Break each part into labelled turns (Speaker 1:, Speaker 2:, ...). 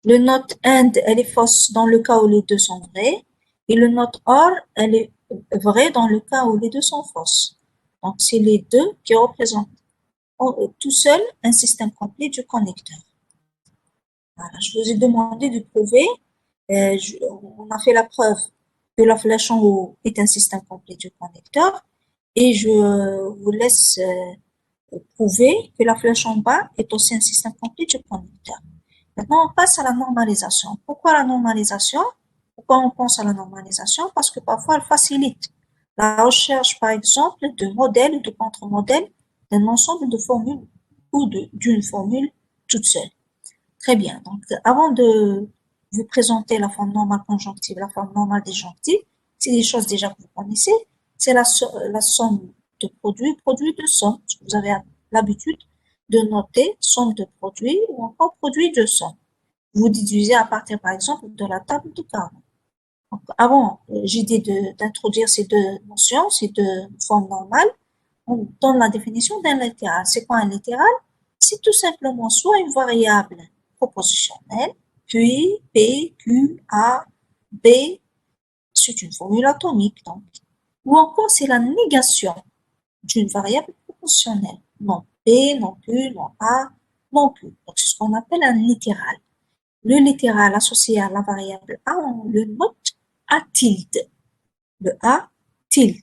Speaker 1: Le note AND, elle est fausse dans le cas où les deux sont vrais. Et le note OR, elle est vraie dans le cas où les deux sont fausses. Donc, c'est les deux qui représentent tout seul un système complet du connecteur. Voilà, je vous ai demandé de prouver. On a fait la preuve que la flèche en haut est un système complet du connecteur. Et je vous laisse prouver que la flèche en bas est aussi un système complet du connecteur. Maintenant, on passe à la normalisation. Pourquoi la normalisation? Pourquoi on pense à la normalisation? Parce que parfois, elle facilite la recherche, par exemple, de modèles ou de contre-modèles d'un ensemble de formules ou d'une formule toute seule. Très bien. Donc, avant de vous présenter la forme normale conjonctive, la forme normale disjonctive, c'est des choses déjà que vous connaissez. C'est la somme de produits, produit de somme. Vous avez l'habitude de noter somme de produits ou encore produit de somme. Vous déduisez à partir, par exemple, de la table de Carnot. Donc, avant, j'ai dit d'introduire ces deux notions, ces deux formes normales. On donne la définition d'un littéral. C'est quoi un littéral? C'est tout simplement soit une variable propositionnelle, puis P, Q, A, B, c'est une formule atomique, donc. Ou encore, c'est la négation d'une variable proportionnelle. Non P, non Q, non A, non Q. Donc, c'est ce qu'on appelle un littéral. Le littéral associé à la variable A, on le note A tilde. Le A tilde.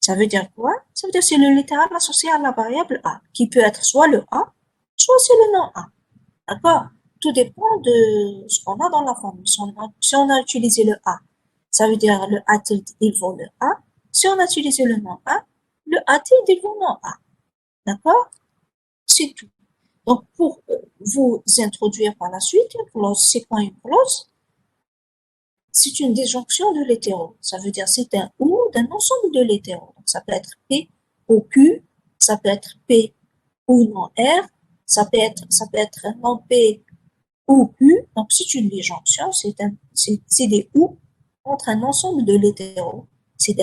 Speaker 1: Ça veut dire quoi? Ça veut dire que c'est le littéral associé à la variable A, qui peut être soit le A, soit c'est le non A. D'accord? Tout dépend de ce qu'on a dans la formule. Si on a utilisé le A, ça veut dire le A tilde, il vaut le A. Si on a utilisé le non A, le A tilde, il vaut non A. D'accord? C'est tout. Donc, pour vous introduire par la suite, une clause, c'est quoi une clause? C'est une disjonction de l'hétéro. Ça veut dire c'est un ou d'un ensemble de l'hétéro. Donc, ça peut être P ou Q, ça peut être P ou non R, ça peut être non P ou Q. Donc, c'est une disjonction, c'est des ou entre un ensemble de l'hétéro. C'est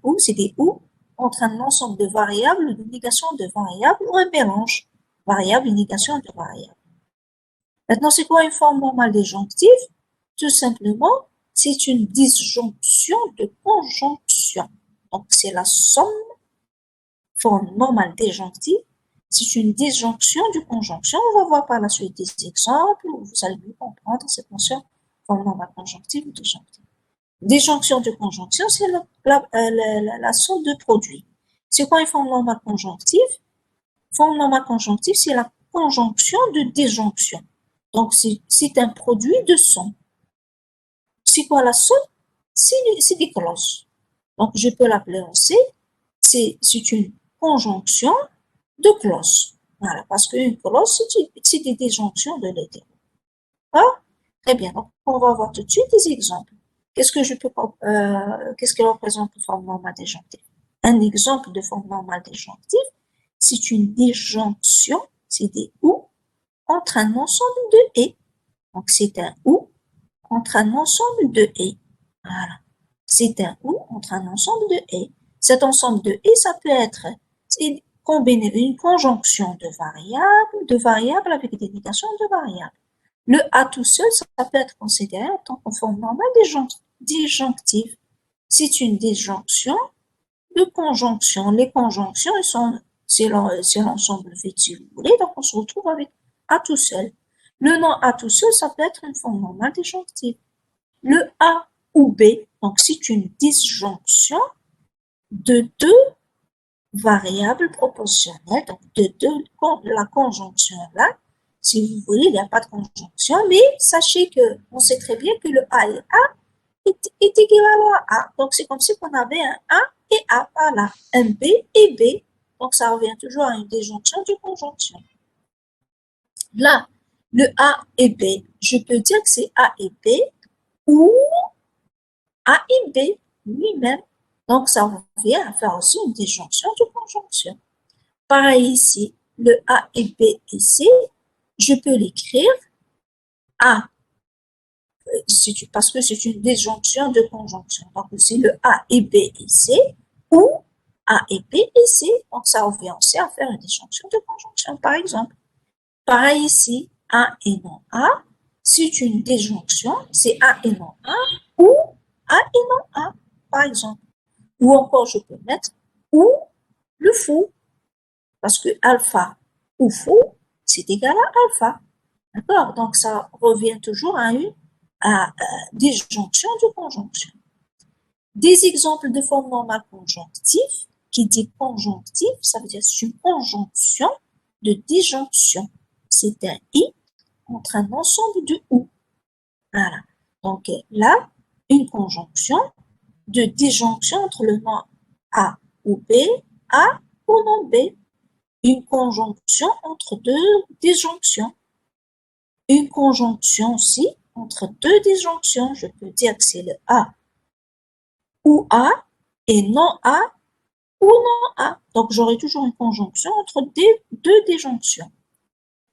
Speaker 1: ou, c'est des ou entre un ensemble de variables, de négation de variables ou un mélange. Variable et négation de variables. Maintenant, c'est quoi une forme normale disjonctive? Tout simplement, c'est une disjonction de conjonction. Donc, c'est la somme, forme normale disjonctive, c'est une disjonction de conjonction. On va voir par la suite des exemples où vous allez mieux comprendre cette notion, forme normale conjonctive ou disjonctive. Disjonction de conjonction, c'est la somme de produits. C'est quoi une forme normale conjonctive? Forme normale conjonctive, c'est la conjonction de disjonction. Donc, c'est un produit de somme. C'est quoi la somme? C'est des clauses. Donc, je peux l'appeler aussi, c'est une conjonction de clauses. Voilà, parce qu'une clause, c'est des disjonctions de l'hétéro. Ah, très bien. Donc, on va voir tout de suite des exemples. Qu'est-ce que représente une forme normale disjonctive? Un exemple de forme normale disjonctive, c'est une disjonction, c'est des ou entre un ensemble de et. Donc, c'est un ou entre un ensemble de et. Voilà. C'est un ou entre un ensemble de et. Cet ensemble de et, ça peut être combiner une conjonction de variables avec des négations de variables. Le A tout seul, ça peut être considéré en tant que forme normale disjonctive. C'est une disjonction de conjonction. Les conjonctions, c'est l'ensemble vide, si vous voulez, donc on se retrouve avec A tout seul. Le non A tout seul, ça peut être une forme normale disjonctive. Le A ou B, donc c'est une disjonction de deux variables proportionnelles, donc de la conjonction là. Si vous voulez, il n'y a pas de conjonction, mais sachez que on sait très bien que le A et A est équivalent à A. Donc c'est comme si on avait un A et A, voilà, un B et B. Donc ça revient toujours à une disjonction de conjonction. Là, le A et B, je peux dire que c'est A et B ou A et B lui-même. Donc, ça revient à faire aussi une disjonction de conjonction. Pareil ici, le A et B et C, je peux l'écrire A, parce que c'est une disjonction de conjonction. Donc, c'est le A et B et C, ou A et B et C. Donc, ça revient aussi à faire une disjonction de conjonction, par exemple. Pareil ici, A et non A, c'est une déjonction, c'est A et non A, ou A et non A, par exemple. Ou encore, je peux mettre ou le faux, parce que alpha ou faux, c'est égal à alpha. D'accord? Donc, ça revient toujours à une disjonction de conjonction. Des exemples de forme normale conjonctive, qui dit conjonctive, ça veut dire c'est une conjonction de disjonction. C'est un i entre un ensemble de ou. Voilà. Donc là, une conjonction de disjonction entre le nom A ou B, A ou non B. Une conjonction entre deux disjonctions. Une conjonction aussi entre deux disjonctions. Je peux dire que c'est le A ou A et non A ou non A. Donc, j'aurai toujours une conjonction entre deux disjonctions.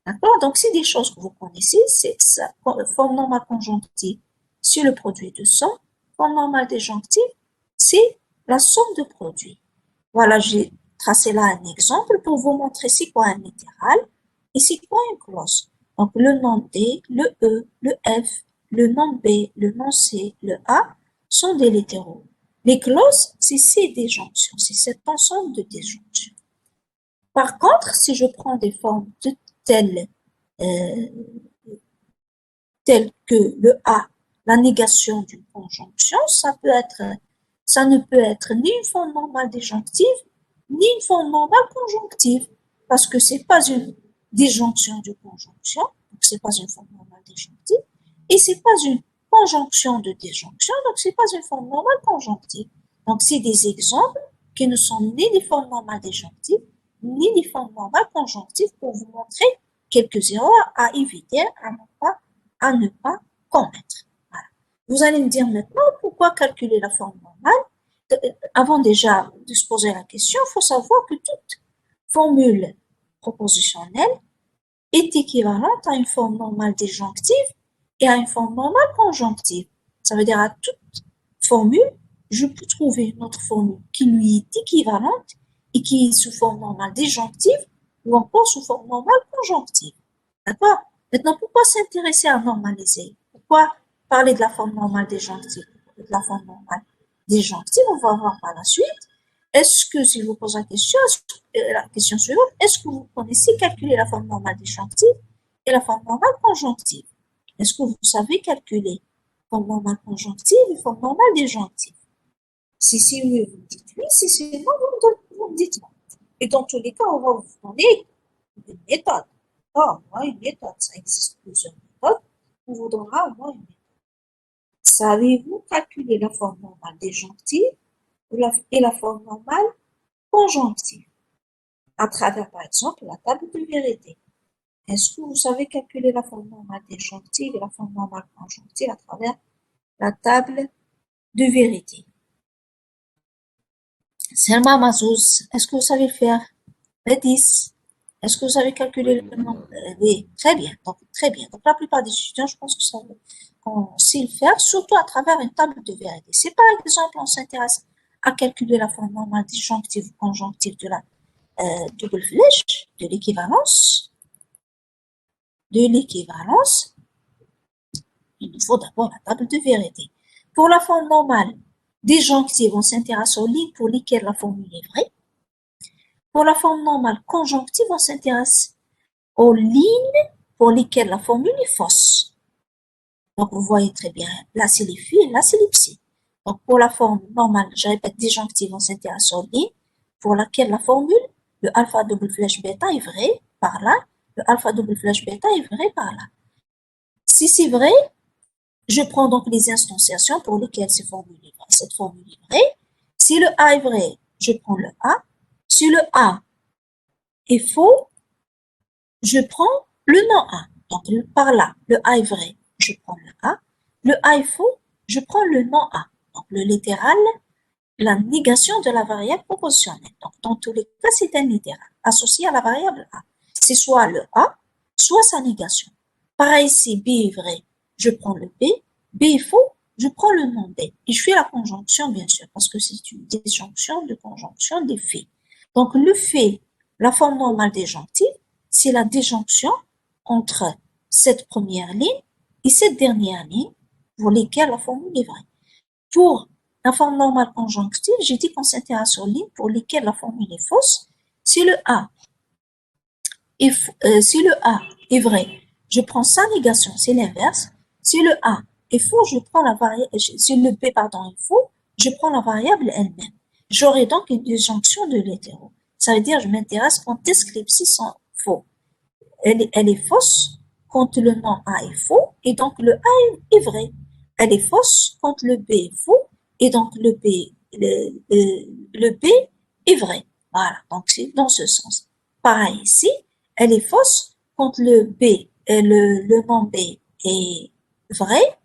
Speaker 1: D'accord? Donc, c'est des choses que vous connaissez. C'est ça. Forme normale conjonctive, c'est le produit de somme. Forme normale disjonctive, c'est la somme de produits. Voilà, j'ai tracé là un exemple pour vous montrer c'est quoi un littéral et c'est quoi une clause. Donc, le nom D, le E, le F, le nom B, le nom C, le A sont des littéraux. Les clauses, c'est ces disjonctions, c'est cet ensemble de disjonctions. Par contre, si je prends des formes telles que le A, la négation d'une conjonction, ça ne peut être ni une forme normale disjonctive, ni une forme normale conjonctive, parce que c'est pas une disjonction de conjonction, donc c'est pas une forme normale disjonctive, et c'est pas une conjonction de disjonction, donc c'est pas une forme normale conjonctive. Donc c'est des exemples qui ne sont ni des formes normales disjonctives, ni des formes normales conjonctives pour vous montrer quelques erreurs à éviter, à ne pas commettre. Voilà. Vous allez me dire maintenant pourquoi calculer la forme normale. Avant déjà de se poser la question, il faut savoir que toute formule propositionnelle est équivalente à une forme normale disjonctive et à une forme normale conjonctive. Ça veut dire à toute formule, je peux trouver une autre formule qui lui est équivalente et qui est sous forme normale disjonctive ou encore sous forme normale conjonctive. D'accord? Maintenant, pourquoi s'intéresser à normaliser? Pourquoi parler de la forme normale disjonctive? De la forme normale disjonctive, on va voir par la suite. Est-ce que, si je vous pose la question suivante, est-ce que vous connaissez calculer la forme normale disjonctive et la forme normale conjonctive? Est-ce que vous savez calculer forme normale conjonctive et forme normale disjonctive? Si c'est oui, vous me dites oui. Si c'est non, vous me dites non. Et dans tous les cas, on va vous donner une méthode. Oh, moi, une méthode, ça existe plusieurs méthodes. On vous donnera au moins une méthode. Savez-vous calculer la forme normale disjonctive et la forme normale conjonctive à travers, par exemple, la table de vérité? Est-ce que vous savez calculer la forme normale disjonctive et la forme normale conjonctive à travers la table de vérité? Selma Mazouz, est-ce que vous savez le faire? Bédis, est-ce que vous savez calculer le nombre? Oui, très bien. Donc, très bien. Donc, la plupart des étudiants, je pense qu'on sait le faire, surtout à travers une table de vérité. Si par exemple, on s'intéresse à calculer la forme normale disjonctive ou conjonctive de la double flèche, de l'équivalence, il nous faut d'abord la table de vérité. Pour la forme normale disjonctive, on s'intéresse aux lignes pour lesquelles la formule est vraie. Pour la forme normale conjonctive, on s'intéresse aux lignes pour lesquelles la formule est fausse. Donc, vous voyez très bien, là c'est les phi et là c'est les psi. Donc, pour la forme normale, je répète, disjonctive, on s'intéresse aux lignes pour laquelle la formule, le alpha double flèche bêta est vrai par là, le alpha double flèche bêta est vrai par là. Si c'est vrai, je prends donc les instantiations pour lesquelles cette formule est vraie. Si le A est vrai, je prends le A. Si le A est faux, je prends le non A. Donc, par là, le A est vrai, je prends le A. Le A est faux, je prends le non A. Donc, le littéral, la négation de la variable propositionnelle. Donc, dans tous les cas, c'est un littéral associé à la variable A. C'est soit le A, soit sa négation. Pareil, si B est vrai, je prends le B. B est faux, je prends le non B. Et je fais la conjonction, bien sûr, parce que c'est une disjonction de conjonction des faits. Donc, le fait, la forme normale disjonctive, c'est la disjonction entre cette première ligne et cette dernière ligne pour lesquelles la formule est vraie. Pour la forme normale conjonctive, j'ai dit qu'on s'intéresse aux lignes pour lesquelles la formule est fausse. Si le A est vrai, je prends sa négation, c'est l'inverse. Si le A est faux, je prends la variable, si le B, pardon, est faux, je prends la variable elle-même. J'aurai donc une disjonction de l'hétéro. Ça veut dire, je m'intéresse quand descriptifs sont faux. Elle est fausse quand le nom A est faux, et donc le A est vrai. Elle est fausse quand le B est faux, et donc le B est vrai. Voilà, donc c'est dans ce sens. Pareil ici, elle est fausse quand le nom B est vrai,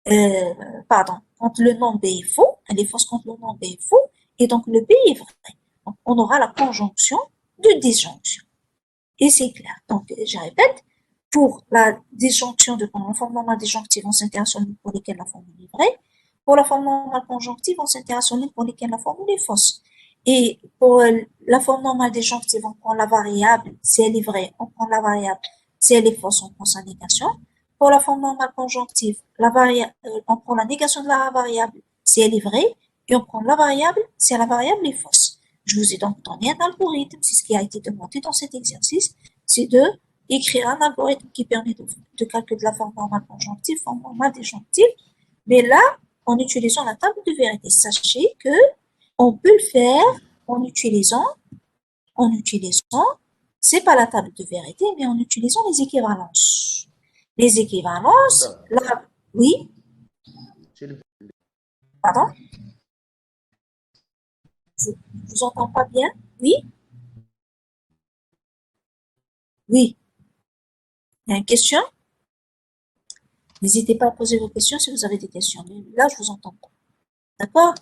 Speaker 1: quand le nom B est faux, elle est fausse quand le nom B est faux, et donc le B est vrai. Donc, on aura la conjonction de disjonction. Et c'est clair. Donc, je répète, pour la disjonction de la forme normale disjonctive, on s'intéresse aux lignes pour lesquelles la formule est vraie. Pour la forme normale conjonctive, on s'intéresse aux lignes pour lesquelles la formule est fausse. Et pour la forme normale disjonctive, on prend la variable, si elle est vraie, on prend la variable, si elle est fausse, on prend sa négation. Pour la forme normale conjonctive, on prend la négation de la variable si elle est vraie, et on prend la variable si la variable est fausse. Je vous ai donc donné un algorithme, c'est ce qui a été demandé dans cet exercice, c'est de écrire un algorithme qui permet de calculer la forme normale conjonctive, forme normale disjonctive, mais là, en utilisant la table de vérité. Sachez que on peut le faire en utilisant, c'est pas la table de vérité, mais en utilisant les équivalences. Les équivalences, là, oui, pardon, je vous entends pas bien, oui, oui, il y a une question? N'hésitez pas à poser vos questions si vous avez des questions, mais là, je vous entends pas. D'accord?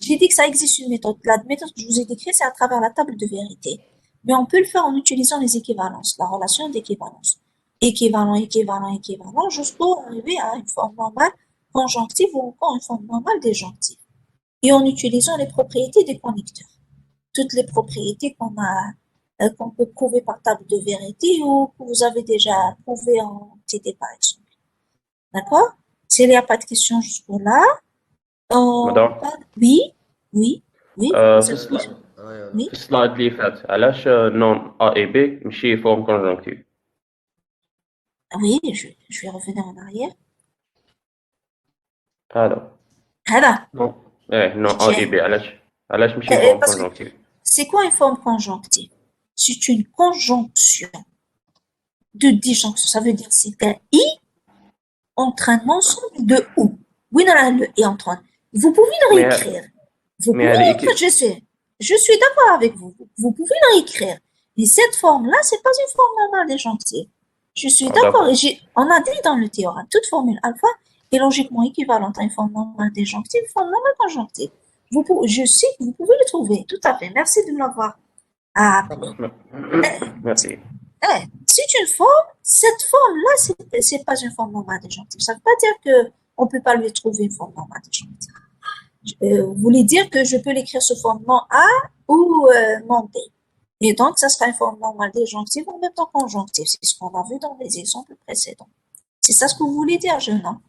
Speaker 1: J'ai dit que ça existe une méthode. La méthode que je vous ai décrite, c'est à travers la table de vérité. Mais on peut le faire en utilisant les équivalences, la relation d'équivalence. Équivalent, équivalent, équivalent, jusqu'à arriver à une forme normale conjonctive ou encore une forme normale déjonctive. Et en utilisant les propriétés des connecteurs. Toutes les propriétés qu'on peut prouver par table de vérité ou que vous avez déjà prouvé en TD par exemple. D'accord? S'il n'y a pas de questions jusque-là,
Speaker 2: مدام
Speaker 1: oui, oui, oui,
Speaker 2: في
Speaker 1: oui,
Speaker 2: السلايد اللي فات علاش نون A et B ماشي فورم كونجونكتيف
Speaker 1: oui, je vais revenir en arrière.
Speaker 2: هذا
Speaker 1: Voilà.
Speaker 2: نون نون A et B علاش ماشي فورم
Speaker 1: Parce que
Speaker 2: كونجونكتيف
Speaker 1: c'est quoi une forme conjonctive? C'est une conjonction de disjonction. Ça veut dire c'est un i entre un ensemble de ou. Oui, non, là, le i entre un. Vous pouvez le
Speaker 2: مي
Speaker 1: réécrire. Vous
Speaker 2: مي
Speaker 1: pouvez
Speaker 2: هذه
Speaker 1: l'écrire, je sais. Je suis d'accord avec vous. Vous pouvez le réécrire. Mais cette forme-là, c'est pas une forme normale disjonctive. Je suis d'accord.
Speaker 2: داكور
Speaker 1: Et on a dit dans le théorème, toute formule alpha est logiquement équivalente à une forme normale disjonctive, une forme normale conjonctive. Je sais que vous pouvez le trouver. Tout à fait. Merci de me l'avoir appelé.
Speaker 2: ميرسي
Speaker 1: C'est une forme, cette forme-là, c'est pas une forme normale disjonctive. Ça veut pas dire que on peut pas lui trouver une forme normale disjonctive. Vous voulez dire que je peux l'écrire sous forme non A ou non B. Et donc, ça sera une forme normale disjonctive en même temps conjonctive. C'est ce qu'on a vu dans les exemples précédents. C'est ça ce que vous voulez dire, jeune homme?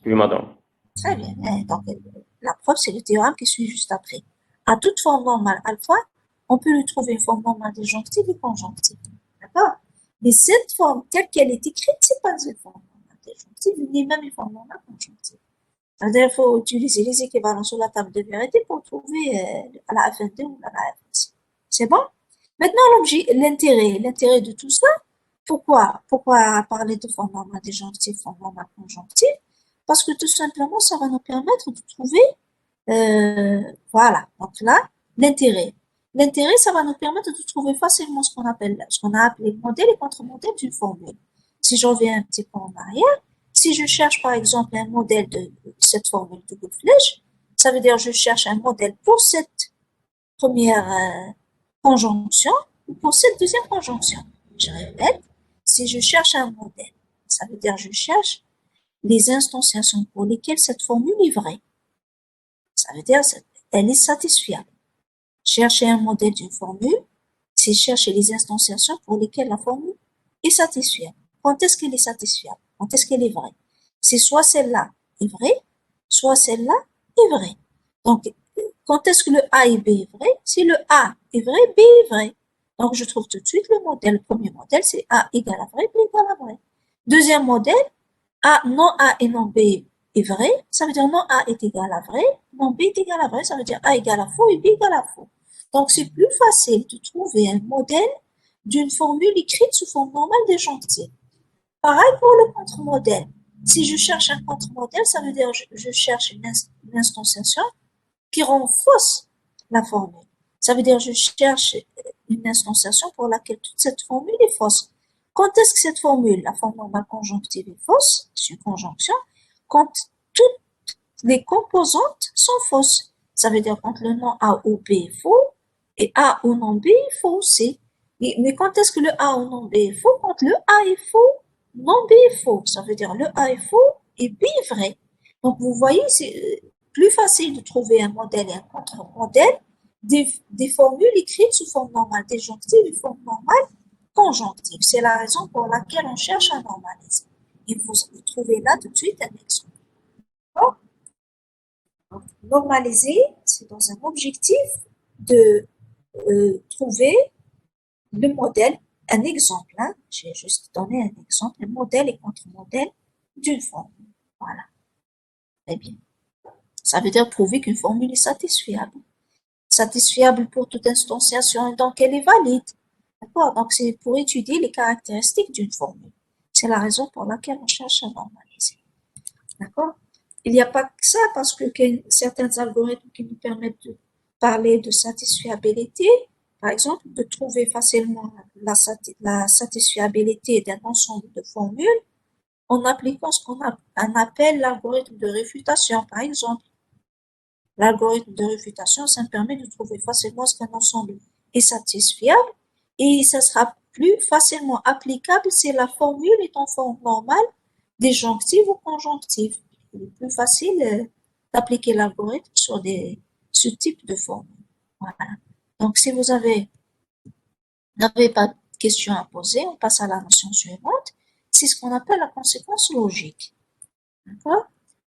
Speaker 2: وي مدام
Speaker 1: Très bien. Donc, la preuve, c'est le théorème qui suit juste après. À toute forme normale alpha, on peut lui trouver une forme normale disjonctive et conjonctive. D'accord? Mais cette forme, telle qu'elle est écrite, c'est pas une forme normale disjonctive, ni même une forme normale conjonctive. C'est-à-dire, il faut utiliser les équivalents sur la table de vérité pour trouver à la F2 ou à la F1. C'est bon? Maintenant, l'intérêt de tout ça, pourquoi parler de forme normale disjonctive, forme normale conjonctive? Parce que tout simplement, ça va nous permettre de trouver, voilà. Donc là, l'intérêt. L'intérêt, ça va nous permettre de trouver facilement ce qu'on a appelé le modèle et contre-modèle d'une formule. Si je reviens un petit peu en arrière, si je cherche par exemple un modèle de cette formule double flèche, ça veut dire je cherche un modèle pour cette première conjonction ou pour cette deuxième conjonction. Je répète, si je cherche un modèle, ça veut dire je cherche les instantiations pour lesquelles cette formule est vraie. Ça veut dire elle est satisfiable. Chercher un modèle d'une formule, c'est chercher les instantiations pour lesquelles la formule est satisfiable. Quand est-ce qu'elle est satisfiable? Quand est-ce qu'elle est vraie? C'est soit celle-là est vraie, soit celle-là est vraie. Donc, quand est-ce que le A et B est vrai? Si le A est vrai, B est vrai. Donc, je trouve tout de suite le modèle. Le premier modèle, c'est A égale à vrai, B égale à vrai. Deuxième modèle, non A et non B est vrai. Ça veut dire non A est égal à vrai, non B est égal à vrai. Ça veut dire A égale à faux et B égale à faux. Donc, c'est plus facile de trouver un modèle d'une formule écrite sous forme normale disjonctive. Pareil pour le contre-modèle. Si je cherche un contre-modèle, ça veut dire je cherche une instantiation qui rend fausse la formule. Ça veut dire je cherche une instantiation pour laquelle toute cette formule est fausse. Quand est-ce que cette formule, la forme normale conjonctive est fausse? C'est une conjonction. Quand toutes les composantes sont fausses. Ça veut dire quand le nom A ou B est faux et A ou non B est faux aussi. Mais quand est-ce que le A ou non B est faux? Quand le A est faux, non B est faux. Ça veut dire le A est faux et B est vrai. Donc vous voyez, c'est plus facile de trouver un modèle et un contre-modèle des formules écrites sous forme normale disjonctive et forme normale conjonctive. C'est la raison pour laquelle on cherche à normaliser. Et vous trouvez là tout de suite un exemple. Donc, normaliser, c'est dans un objectif de trouver le modèle, un exemple. Hein, j'ai juste donné un exemple, un modèle et contre-modèle d'une formule. Voilà, très bien. Ça veut dire prouver qu'une formule est satisfiable. Satisfiable pour toute instantiation et donc elle est valide. D'accord? Donc c'est pour étudier les caractéristiques d'une formule. C'est la raison pour laquelle on cherche à normaliser. D'accord? Il n'y a pas que ça parce que certains algorithmes qui nous permettent de parler de satisfiabilité, par exemple, de trouver facilement la satisfiabilité d'un ensemble de formules en appliquant ce qu'on appelle l'algorithme de réfutation, par exemple. L'algorithme de réfutation, ça me permet de trouver facilement ce qu'un ensemble est satisfiable et ça sera plus facilement applicable si la formule est en forme normale, disjonctive ou conjonctive. Il est plus facile d'appliquer l'algorithme sur ce type de formule. Voilà. Donc, si vous n'avez pas de questions à poser, on passe à la notion suivante. C'est ce qu'on appelle la conséquence logique. D'accord?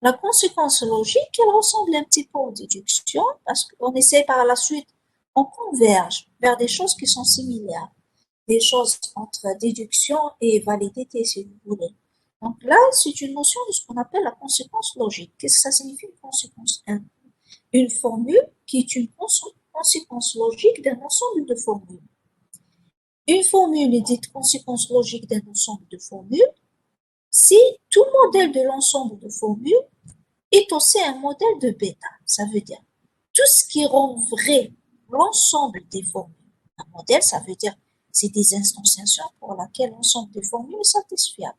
Speaker 1: La conséquence logique, elle ressemble un petit peu aux déductions parce qu'on essaie par la suite, on converge vers des choses qui sont similaires, des choses entre déduction et validité, si vous voulez. Donc là, c'est une notion de ce qu'on appelle la conséquence logique. Qu'est-ce que ça signifie une conséquence? Une formule qui est une conséquence logique d'un ensemble de formules. Une formule est dite conséquence logique d'un ensemble de formules si tout modèle de l'ensemble de formules est aussi un modèle de bêta. Ça veut dire tout ce qui rend vrai l'ensemble des formules. Un modèle, ça veut dire c'est des instantiations pour lesquelles l'ensemble des formules est satisfiable.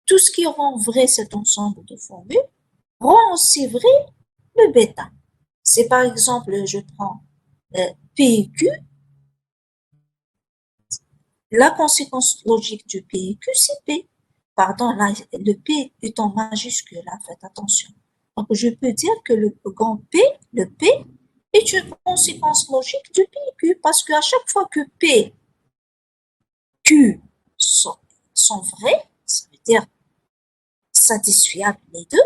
Speaker 1: Tout ce qui rend vrai cet ensemble de formules rend aussi vrai le bêta. C'est par exemple, je prends P et Q, la conséquence logique du P et Q, c'est P. Pardon, là, le P est en majuscule, hein, faites attention. Donc, je peux dire que le grand P, le P, est une conséquence logique du P et Q, parce qu'à chaque fois que P, Q sont vrais, ça veut dire satisfiables les deux,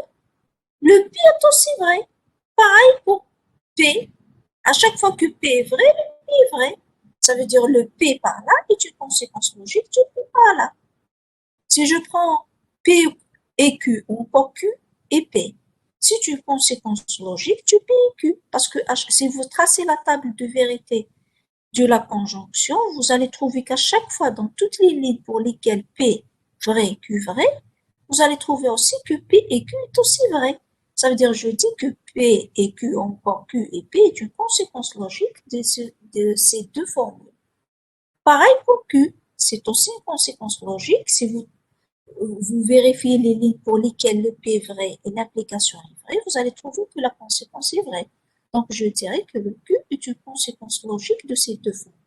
Speaker 1: le P est aussi vrai. Pareil pour P, à chaque fois que P est vrai, le P est vrai. Ça veut dire le P par là est une conséquence logique du P par là. Si je prends P et Q, ou encore Q et P, c'est une conséquence logique du P et Q. Parce que si vous tracez la table de vérité de la conjonction, vous allez trouver qu'à chaque fois, dans toutes les lignes pour lesquelles P vrai et Q vrai, vous allez trouver aussi que P et Q est aussi vrai. Ça veut dire, je dis que P et Q, encore Q et P, est une conséquence logique de ces deux formules. Pareil pour Q, c'est aussi une conséquence logique. Si vous vérifiez les lignes pour lesquelles le P est vrai et l'application est vraie, vous allez trouver que la conséquence est vraie. Donc, je dirais que le Q est une conséquence logique de ces deux formules.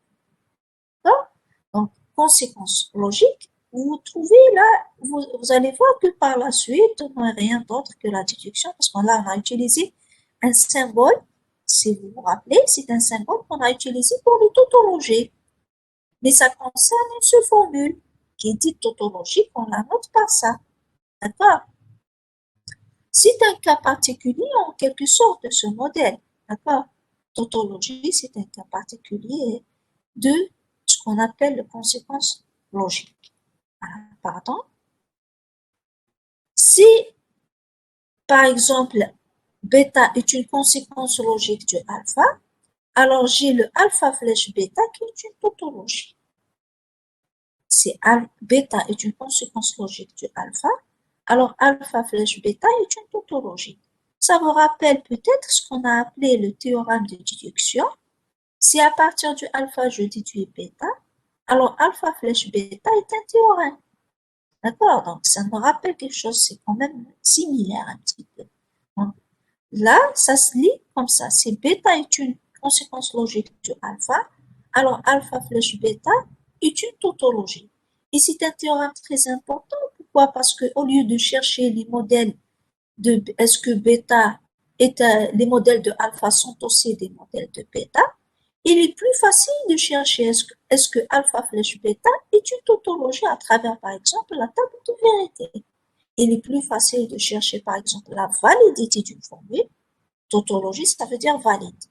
Speaker 1: Donc, conséquence logique, vous trouvez là, vous allez voir que par la suite, on n'a rien d'autre que la déduction, parce qu'on a utilisé un symbole, si vous vous rappelez, c'est un symbole qu'on a utilisé pour les tautologies. Mais ça concerne une seule formule, qui est dite tautologique, on la note par ça. D'accord? C'est un cas particulier en quelque sorte de ce modèle. D'accord? Tautologie, c'est un cas particulier de ce qu'on appelle les conséquences logiques. Pardon? Si, par exemple, bêta est une conséquence logique du alpha, alors j'ai le alpha flèche bêta qui est une tautologie. Si bêta est une conséquence logique du alpha, alors alpha flèche bêta est une tautologie. Ça vous rappelle peut-être ce qu'on a appelé le théorème de déduction. Si à partir du alpha je déduis bêta, alors alpha flèche bêta est un théorème. D'accord? Donc ça me rappelle quelque chose, c'est quand même similaire un petit peu. Donc, là, ça se lit comme ça. Si bêta est une conséquence logique du alpha, alors alpha flèche bêta est une tautologie. Et c'est un théorème très important. Pourquoi? Parce que au lieu de chercher les modèles de est-ce que bêta est les modèles de alpha sont aussi des modèles de bêta, il est plus facile de chercher est-ce que alpha flèche bêta est une tautologie à travers, par exemple, la table de vérité. Il est plus facile de chercher, par exemple, la validité d'une formule. Tautologie, ça veut dire valide.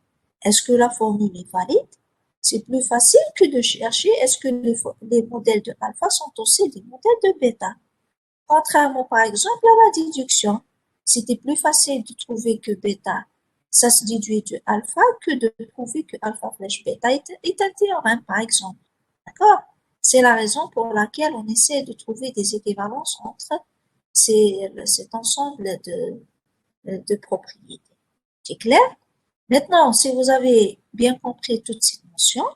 Speaker 1: Est-ce que la formule est valide? C'est plus facile que de chercher est-ce que les modèles de alpha sont aussi des modèles de bêta. Contrairement, par exemple, à la déduction, c'était plus facile de trouver que bêta, ça se déduit de alpha, que de prouver que alpha flèche bêta est un théorème, par exemple. D'accord? C'est la raison pour laquelle on essaie de trouver des équivalences entre cet ensemble de propriétés. C'est clair? Maintenant, si vous avez bien compris toutes ces notions,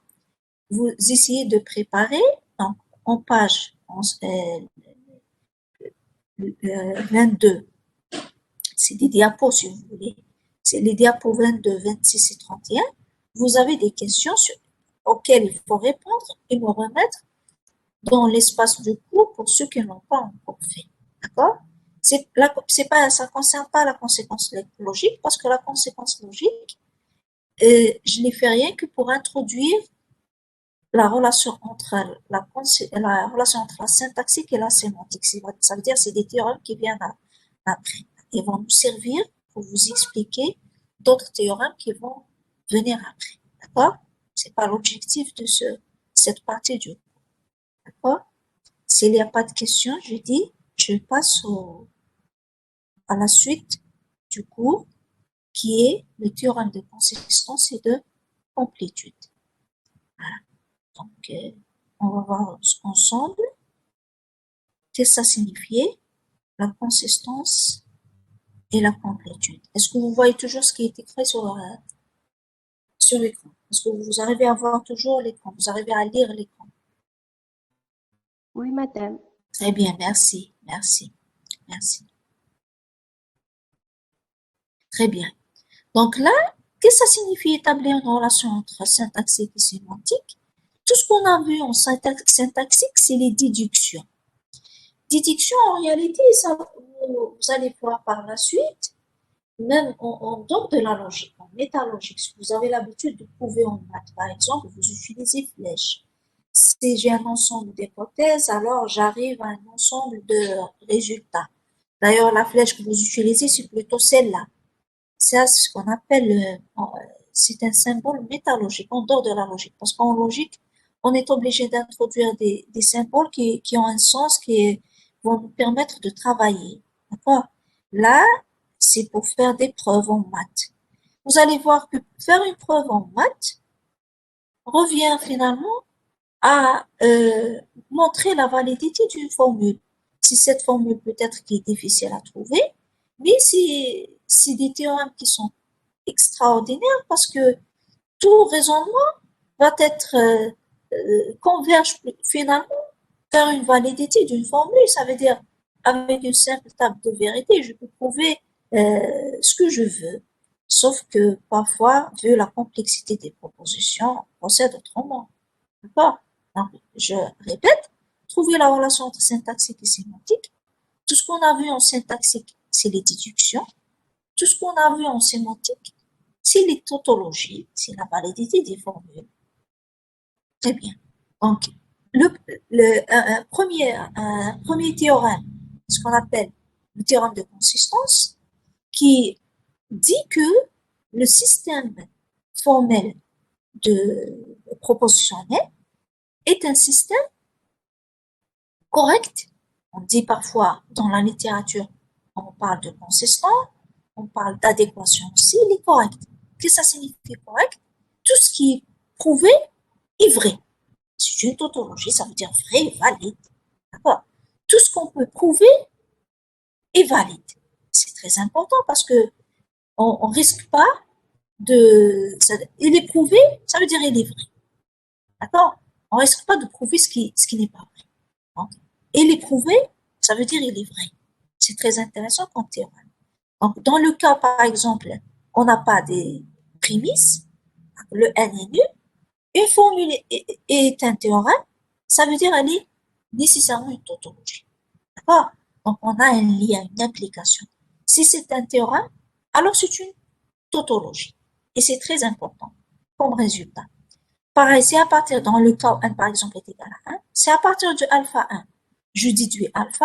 Speaker 1: vous essayez de préparer, donc, en page 22, c'est des diapos si vous voulez, c'est les diapos 22, 26 et 31, vous avez des questions auxquelles il faut répondre et me remettre dans l'espace du cours pour ceux qui n'ont pas encore fait. D'accord? Ça concerne pas la conséquence logique parce que la conséquence logique, je n'ai fait rien que pour introduire la relation entre la relation entre la syntaxique et la sémantique. Ça veut dire c'est des théorèmes qui viennent après. Ils vont nous servir pour vous expliquer d'autres théorèmes qui vont venir après. D'accord? C'est pas l'objectif de cette partie du cours. D'accord? S'il n'y a pas de questions, je passe à la suite du cours qui est le théorème de consistance et de complétude. Voilà. Donc, on va voir ensemble qu'est-ce que ça signifiait, la consistance et la complétude. Est-ce que vous voyez toujours ce qui est écrit sur l'écran? Est-ce que vous arrivez à voir toujours l'écran? Vous arrivez à lire l'écran?
Speaker 3: Oui, madame.
Speaker 1: Très bien, merci, merci, merci. Très bien. Donc là, qu'est-ce que ça signifie établir une relation entre syntaxique et sémantique? Tout ce qu'on a vu en syntaxique, c'est les déductions. Déduction, en réalité, ça, vous allez voir par la suite, même en dehors de la logique, en métalogique, si vous avez l'habitude de prouver en maths, par exemple, vous utilisez flèche. Si j'ai un ensemble d'hypothèses, alors j'arrive à un ensemble de résultats. D'ailleurs, la flèche que vous utilisez, c'est plutôt celle-là. Ça, c'est ce qu'on appelle, c'est un symbole métalogique, en dehors de la logique. Parce qu'en logique, on est obligé d'introduire des symboles qui ont un sens, qui vont nous permettre de travailler. D'accord? Là, c'est pour faire des preuves en maths. Vous allez voir que faire une preuve en maths revient finalement à montrer la validité d'une formule. Si cette formule peut-être qui est difficile à trouver, mais c'est des théorèmes qui sont extraordinaires parce que tout raisonnement va être converge finalement vers une validité d'une formule. Ça veut dire avec une simple table de vérité, je peux prouver ce que je veux. Sauf que parfois, vu la complexité des propositions, on procède autrement. D'accord? Donc, je répète, trouver la relation entre syntaxique et sémantique. Tout ce qu'on a vu en syntaxique, c'est les déductions. Tout ce qu'on a vu en sémantique, c'est les tautologies, c'est la validité des formules. Très bien. Donc, un premier théorème, ce qu'on appelle le théorème de consistance, qui dit que le système formel de propositionnel est un système correct. On dit parfois dans la littérature, on parle de consistant, on parle d'adéquation aussi, il est correct. Qu'est-ce que ça signifie correct? Tout ce qui est prouvé est vrai. C'est une tautologie, ça veut dire vrai et valide. D'accord? Tout ce qu'on peut prouver est valide. C'est très important parce que on risque pas il est prouvé, ça veut dire il est vrai. D'accord? On risque pas de prouver ce qui n'est pas vrai. Donc, il est prouvé, ça veut dire il est vrai. C'est très intéressant comme théorème. Donc, dans le cas, par exemple, on n'a pas des prémices, le n est nul, une formule est un théorème, ça veut dire elle est nécessairement une tautologie. D'accord? Donc, on a un lien, une implication. Si c'est un théorème, alors c'est une tautologie. Et c'est très important comme résultat. Pareil, c'est à partir, dans le cas où n par exemple est égal à 1, c'est à partir de alpha 1, je déduis alpha,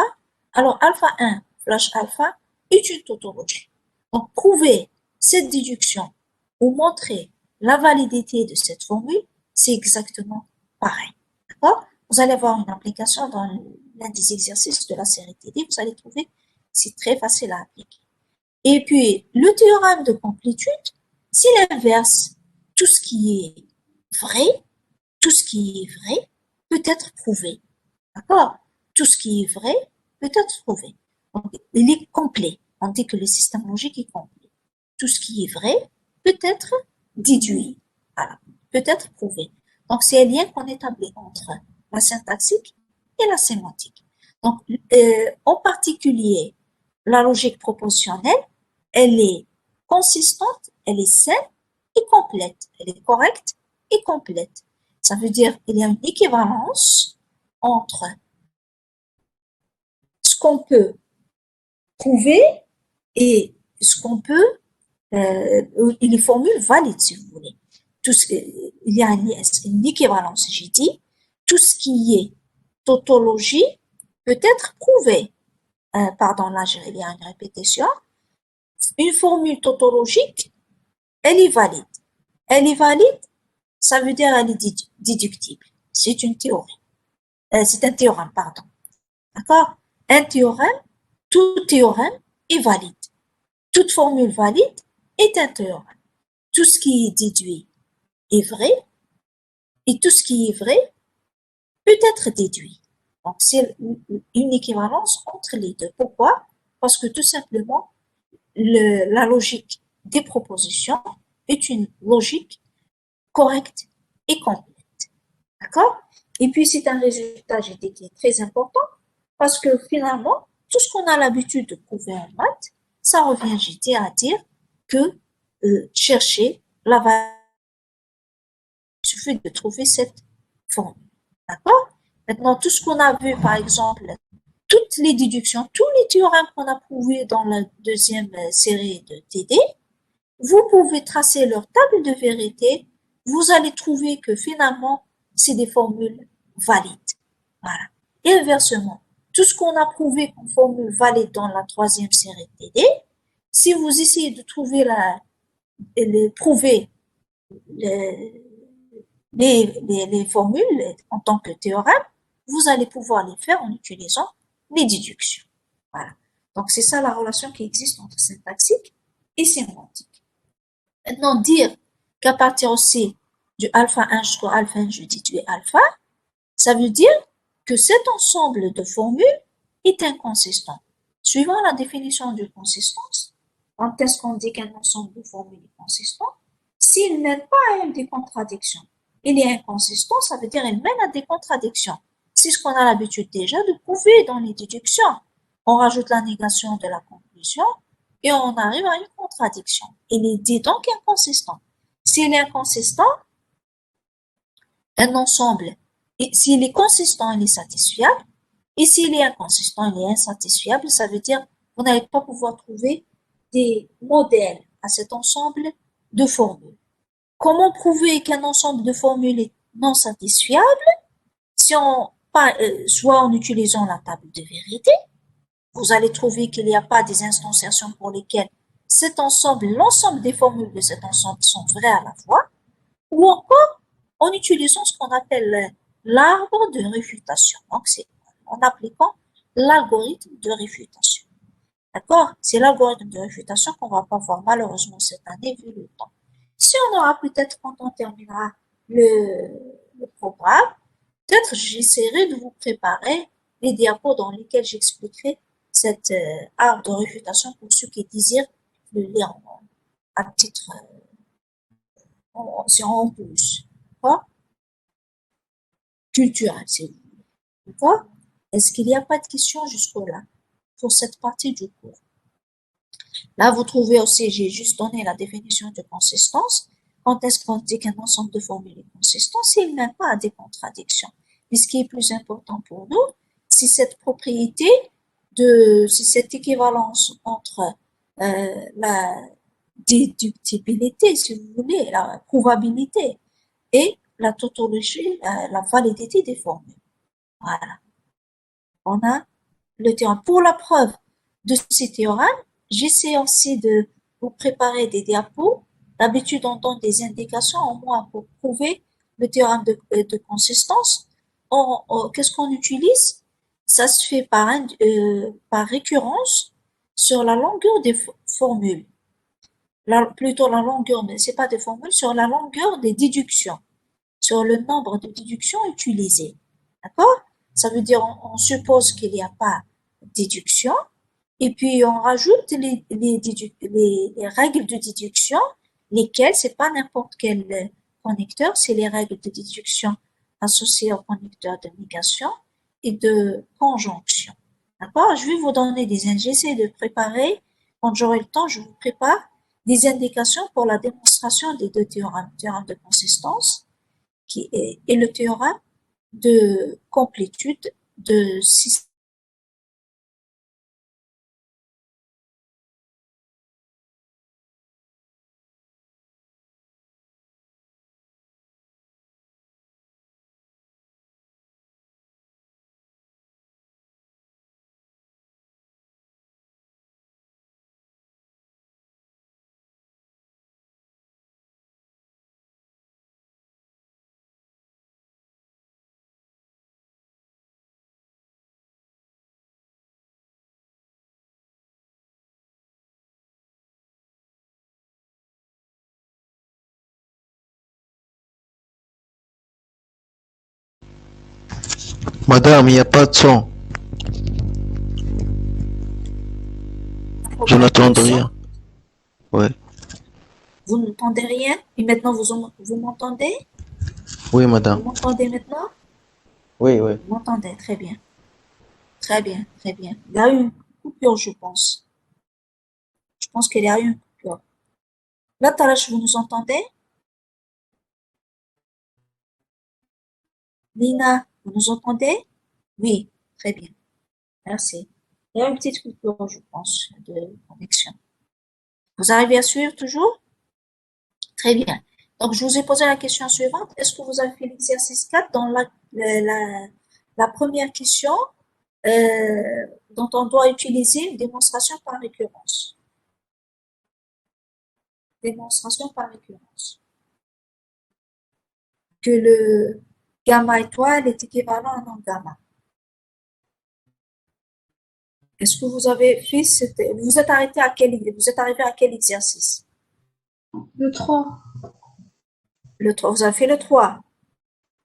Speaker 1: alors alpha 1 flash alpha est une tautologie. Donc, prouver cette déduction ou montrer la validité de cette formule, c'est exactement pareil. D'accord? Vous allez avoir une application dans l'un des exercices de la série TD, vous allez trouver, c'est très facile à appliquer. Et puis, le théorème de complétude, c'est l'inverse. Tout ce qui est vrai, tout ce qui est vrai peut être prouvé. D'accord? Tout ce qui est vrai peut être prouvé. Donc, il est complet. On dit que le système logique est complet. Tout ce qui est vrai peut être déduit. Voilà. Peut être prouvé. Donc, c'est un lien qu'on établit entre la syntaxique et la sémantique. Donc, en particulier, la logique propositionnelle, elle est consistante, elle est saine et complète. Elle est correcte et complète. Ça veut dire qu'il y a une équivalence entre ce qu'on peut prouver et ce qu'on peut, les formules valides, si vous voulez. Il y a une équivalence, j'ai dit. Tout ce qui est tautologie peut être prouvé. Pardon, là, il y a une répétition. Une formule tautologique, elle est valide. Elle est valide, ça veut dire elle est déductible. C'est une théorie. C'est un théorème, pardon. D'accord? Un théorème, tout théorème est valide. Toute formule valide est un théorème. Tout ce qui est déduit est vrai et tout ce qui est vrai peut être déduit. Donc, c'est une équivalence entre les deux. Pourquoi? Parce que tout simplement, la logique des propositions est une logique correcte et complète. D'accord? Et puis, c'est un résultat, j'ai dit, qui est très important parce que finalement, tout ce qu'on a l'habitude de prouver en maths, ça revient, j'ai dit, à dire que chercher la valeur, il suffit de trouver cette formule. D'accord? Maintenant, tout ce qu'on a vu, par exemple, toutes les déductions, tous les théorèmes qu'on a prouvés dans la deuxième série de TD, vous pouvez tracer leur table de vérité, vous allez trouver que finalement, c'est des formules valides. Voilà. Et inversement, tout ce qu'on a prouvé comme formule valide dans la troisième série de TD, si vous essayez de trouver prouver les formules en tant que théorème, vous allez pouvoir les faire en utilisant les déductions. Voilà. Donc, c'est ça la relation qui existe entre syntaxique et sémantique. Maintenant, dire qu'à partir aussi du alpha 1 jusqu'au alpha n, je déduis alpha, ça veut dire que cet ensemble de formules est inconsistant. Suivant la définition de consistance, quand est-ce qu'on dit qu'un ensemble de formules est consistant? S'il ne mène pas à des contradictions, il est inconsistant, ça veut dire qu'il mène à des contradictions. C'est ce qu'on a l'habitude déjà de prouver dans les déductions. On rajoute la négation de la conclusion et on arrive à une contradiction. Il est dit donc inconsistant. S'il est inconsistant, un ensemble, s'il est consistant, il est satisfiable. Et s'il est inconsistant, il est insatisfiable. Ça veut dire que vous n'allez pas pouvoir trouver des modèles à cet ensemble de formules. Comment prouver qu'un ensemble de formules est non satisfiable? Si soit en utilisant la table de vérité, vous allez trouver qu'il n'y a pas des instantiations pour lesquelles cet ensemble, l'ensemble des formules de cet ensemble sont vraies à la fois, ou encore en utilisant ce qu'on appelle l'arbre de réfutation. Donc, c'est en appliquant l'algorithme de réfutation. D'accord? C'est l'algorithme de réfutation qu'on va pas voir malheureusement cette année vu le temps. Si on aura peut-être quand on terminera le programme, peut-être j'essaierai de vous préparer les diapos dans lesquels j'expliquerai cette arbre de réfutation pour ceux qui désirent le lire à titre en plus. D'accord? Culturel, si vous voulez. D'accord? Est-ce qu'il n'y a pas de questions jusque-là pour cette partie du cours? Là, vous trouvez aussi, j'ai juste donné la définition de consistance. Quand est-ce qu'on dit qu'un ensemble de formules est consistant? S'il n'a pas des contradictions. Mais ce qui est plus important pour nous, c'est cette propriété c'est cette équivalence entre la déductibilité, si vous voulez, la probabilité et la tautologie, la validité des formules. Voilà. On a le théorème. Pour la preuve de ces théorèmes, j'essaie aussi de vous préparer des diapos. D'habitude, on donne des indications au moins pour prouver le théorème de consistance. Qu'est-ce qu'on utilise? Ça se fait par récurrence sur la longueur des formules. Plutôt la longueur, mais c'est pas des formules, sur la longueur des déductions, sur le nombre de déductions utilisées. D'accord? Ça veut dire, on suppose qu'il n'y a pas de déduction, et puis on rajoute les règles de déduction, lesquelles, c'est pas n'importe quel connecteur, c'est les règles de déduction associées au connecteur de négation et de conjonction. D'accord? Je vais vous donner j'essaie de préparer, quand j'aurai le temps, je vous prépare des indications pour la démonstration des deux théorèmes, le théorème de consistance et le théorème de complétude de système.
Speaker 4: Madame, il n'y a pas de son. Je n'entends rien. Ouais.
Speaker 1: Vous n'entendez rien? Et maintenant, vous m'entendez?
Speaker 4: Oui,
Speaker 1: Vous
Speaker 4: madame.
Speaker 1: m'entendez maintenant?
Speaker 4: Oui, oui.
Speaker 1: Vous m'entendez? Très bien. Très bien, très bien. Il y a eu une coupure, je pense. Je pense qu'il y a eu une coupure. Là, Tarash, vous nous entendez? Lina, vous nous entendez? Oui, très bien. Merci. Il y a une petite coupure, je pense, de connexion. Vous arrivez à suivre toujours? Très bien. Donc, je vous ai posé la question suivante. Est-ce que vous avez fait l'exercice 4 dans la première question dont on doit utiliser une démonstration par récurrence? Démonstration par récurrence. Que le gamma étoile est équivalent à non gamma. Est-ce que vous avez fait vous êtes arrivé à quel exercice?
Speaker 3: Le 3.
Speaker 1: Le 3. Vous avez fait le 3.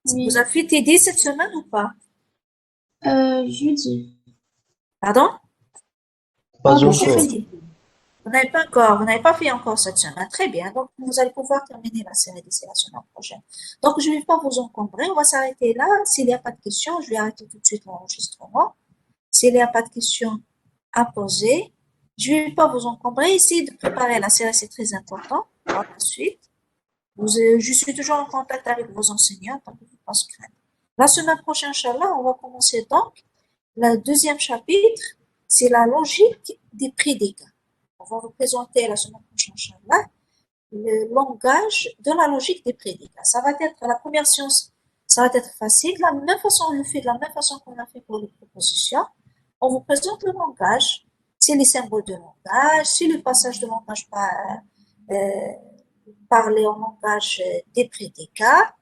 Speaker 3: Oui.
Speaker 1: Vous avez fait TD cette semaine ou pas?
Speaker 3: Jeudi.
Speaker 1: Pardon?
Speaker 4: Pas encore.
Speaker 1: Jeudi. Vous n'avez pas fait encore cette semaine. Très bien. Donc, vous allez pouvoir terminer la série d'ici la semaine prochaine. Donc, je ne vais pas vous encombrer. On va s'arrêter là. S'il n'y a pas de questions, je vais arrêter tout de suite l'enregistrement. S'il n'y a pas de questions à poser, je ne vais pas vous encombrer. Essayez de préparer la série, c'est très important pour la suite. Je suis toujours en contact avec vos enseignants, donc vous pas se craindre. La semaine prochaine, Inch'Allah, on va commencer donc. Le deuxième chapitre, c'est la logique des prédicats. On va vous présenter la semaine prochaine, Inch'Allah, le langage de la logique des prédicats. Ça va être la première science, ça va être facile. De la même façon, on le fait de la même façon qu'on a fait pour les propositions. on vous présente le langage, c'est les symboles de langage, c'est le passage de langage parlé en langage des prédicats.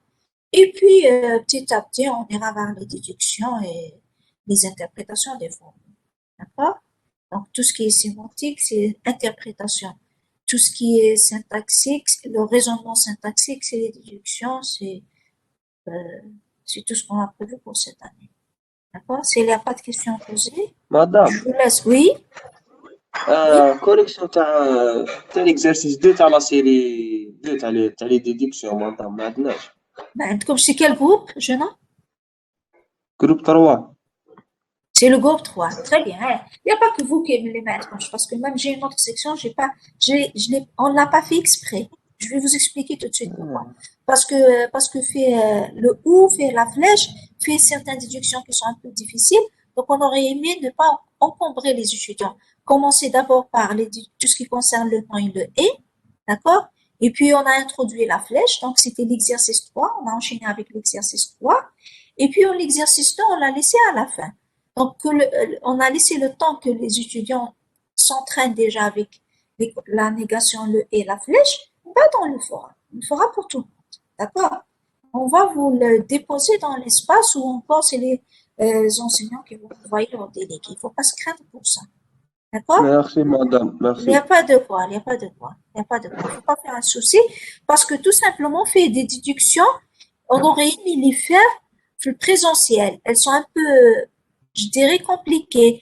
Speaker 1: Et puis, petit à petit, on ira vers les déductions et les interprétations des formes. D'accord? Donc, tout ce qui est sémantique, c'est interprétation. Tout ce qui est syntaxique, le raisonnement syntaxique, c'est les déductions, euh, c'est tout ce qu'on a prévu pour cette année. D'accord? S'il n'y a pas de questions à poser,
Speaker 5: Madame,
Speaker 1: je vous laisse. Oui?
Speaker 5: correction تاع l'exercice 2 تاع la série 2 تاع les déductions madame ما عندناش.
Speaker 1: Ben, comme c'est quel groupe, jeune homme?
Speaker 5: Groupe 3.
Speaker 1: C'est le groupe 3. Très bien. Il n'y a pas que vous qui aimez les maths, parce que même j'ai une autre section, on l'a pas fait exprès. Je vais vous expliquer tout de suite pourquoi. Parce que fait le ou, fait la flèche, fait certaines déductions qui sont un peu difficiles. Donc, on aurait aimé ne pas encombrer les étudiants. Commencer d'abord par tout ce qui concerne le nom et le et, d'accord? Et puis, on a introduit la flèche. Donc, c'était l'exercice 3. On a enchaîné avec l'exercice 3. Et puis, l'exercice 2, on l'a laissé à la fin. Donc, on a laissé le temps que les étudiants s'entraînent déjà avec la négation, le et la flèche, pas dans le fora. Le fora pour tout le monde. D'accord? On va vous le déposer dans l'espace où encore c'est les enseignants qui vont envoyer leur délégué. Il ne faut pas se craindre pour ça. D'accord?
Speaker 5: Merci madame,
Speaker 1: Il
Speaker 5: merci.
Speaker 1: n'y a pas de quoi, il n'y a pas de quoi, il n'y a pas de quoi. Il ne faut pas faire un souci parce que tout simplement, fait des déductions, on aurait aimé les faire le présentiel. Elles sont un peu, je dirais, compliquées.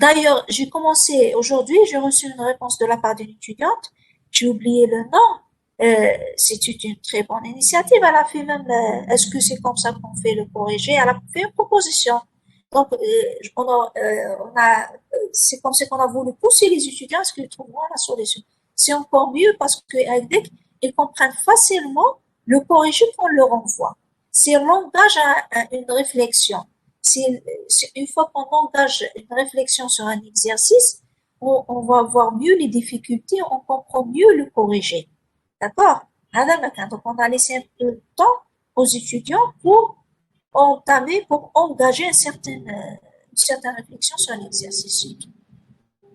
Speaker 1: D'ailleurs, j'ai commencé aujourd'hui, j'ai reçu une réponse de la part d'une étudiante. J'ai oublié le nom. C'est une très bonne initiative. Elle a fait même, est-ce que c'est comme ça qu'on fait le corrigé? Elle a fait une proposition. Donc, c'est comme ça qu'on a voulu pousser les étudiants à ce qu'ils trouveront la solution. C'est encore mieux parce qu'avec ils comprennent facilement le corrigé qu'on leur envoie. C'est un langage à une réflexion. C'est une fois qu'on engage une réflexion sur un exercice, on va voir mieux les difficultés, on comprend mieux le corrigé. D'accord? Donc, on a laissé un peu de temps aux étudiants pour engager une certaine réflexion sur l'exercice.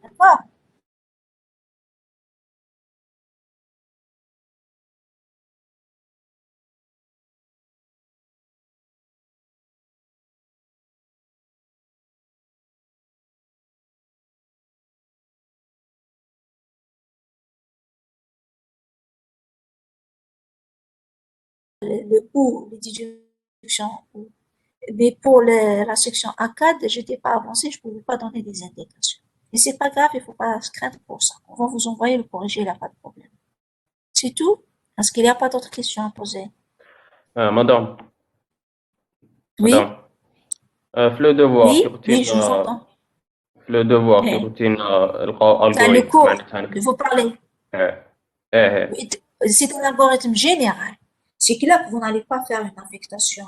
Speaker 1: D'accord? Le ou, les déductions ou. Mais pour la section ACAD, je n'étais pas avancée, je ne pouvais pas donner des indications. Mais c'est pas grave, il ne faut pas se craindre pour ça. On va vous envoyer le corrigé, il n'y a pas de problème. C'est tout? Est-ce qu'il n'y a pas d'autres questions à poser?
Speaker 2: Madame,
Speaker 1: Oui?
Speaker 2: madame, في لو دوفوار
Speaker 1: Oui?
Speaker 2: كي
Speaker 1: Oui,
Speaker 2: قلتي
Speaker 1: je vous entends.
Speaker 2: في لو دوفوار كي
Speaker 1: Eh,
Speaker 2: قلتي
Speaker 1: le
Speaker 2: الغوريثم
Speaker 1: cours,
Speaker 2: معناتها
Speaker 1: il faut parler.
Speaker 2: ايه ايه
Speaker 1: Oui, c'est un algorithme général. C'est clair que vous n'allez pas faire une affectation,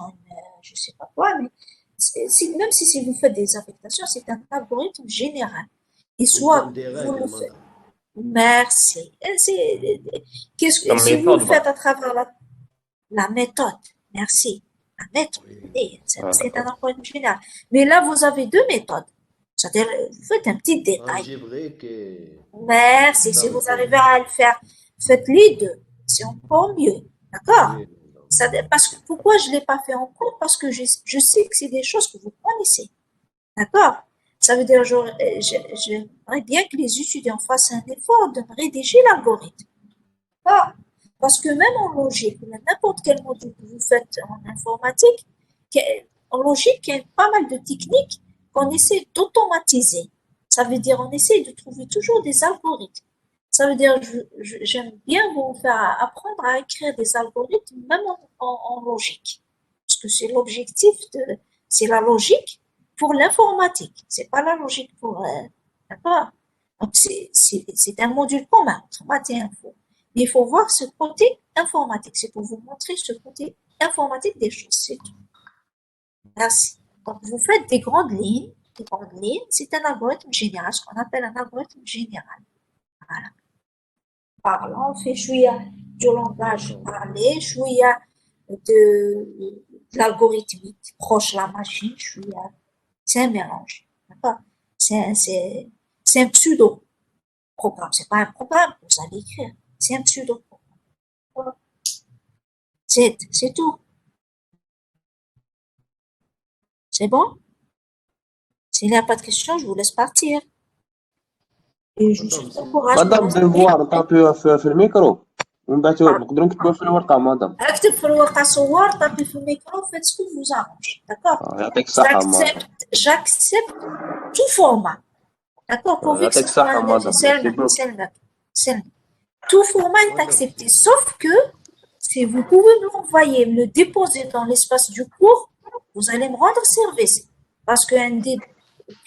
Speaker 1: je sais pas quoi, mais même si vous faites des affectations, c'est un algorithme général. Et soit
Speaker 6: Comme des
Speaker 1: vous
Speaker 6: règles,
Speaker 1: le faites.
Speaker 6: madame.
Speaker 1: Merci.
Speaker 2: comme
Speaker 1: Si vous le
Speaker 2: méthode
Speaker 1: faites à travers la méthode, merci. La méthode,
Speaker 6: Oui.
Speaker 1: c'est un
Speaker 2: d'accord
Speaker 1: algorithme général. Mais là, vous avez deux méthodes. C'est-à-dire, vous faites un petit détail.
Speaker 6: Algébrique et
Speaker 1: Merci. Si vous arrivez à le faire, faites les deux. C'est encore mieux. D'accord?
Speaker 6: oui,
Speaker 1: Parce que pourquoi je ne l'ai pas fait en cours? Parce que je sais que c'est des choses que vous connaissez. D'accord? Ça veut dire, j'aimerais bien que les étudiants fassent un effort de rédiger l'algorithme. D'accord? Parce que même en logique, n'importe quel module que vous faites en informatique, en logique, il y a pas mal de techniques qu'on essaie d'automatiser. Ça veut dire, on essaie de trouver toujours des algorithmes. Ça veut dire, j'aime bien vous faire apprendre à écrire des algorithmes, même en logique. Parce que c'est c'est la logique pour l'informatique. C'est pas la logique pour, d'accord? Donc, c'est un module commun entre maths et info. Mais il faut voir ce côté informatique. C'est pour vous montrer ce côté informatique des choses. C'est tout. Merci. Donc, vous faites des grandes lignes. Des grandes lignes, c'est un algorithme général, ce qu'on appelle un algorithme général. Voilà. Parlant, on fait chouïa du langage
Speaker 6: d'accord.
Speaker 1: parlé, chouïa de l'algorithmique, proche de la machine, chouïa. C'est un mélange. D'accord? C'est un pseudo-programme. C'est pas un programme que vous allez écrire. C'est un pseudo-programme. Voilà. C'est tout. C'est bon? S'il n'y a pas de questions, je vous laisse partir. Et je vous souhaite courage.
Speaker 5: مدام ديفوار طابيوها في الميكرو ومن بعد نقدروا نكتبوها في الورقة مدام.
Speaker 1: اكتب في الورقة صور طابي في الميكرو faites ce que vous arrange. D'accord?
Speaker 5: يعطيك الصحة مدام.
Speaker 1: J'accepte tout format. D'accord? Pourvu que ce
Speaker 5: يعطيك
Speaker 1: soit
Speaker 5: الصحة مدام.
Speaker 1: tout format est accepté. Sauf que si vous pouvez me l'envoyer, me le déposer dans l'espace du cours, vous allez me rendre service. Parce qu'un des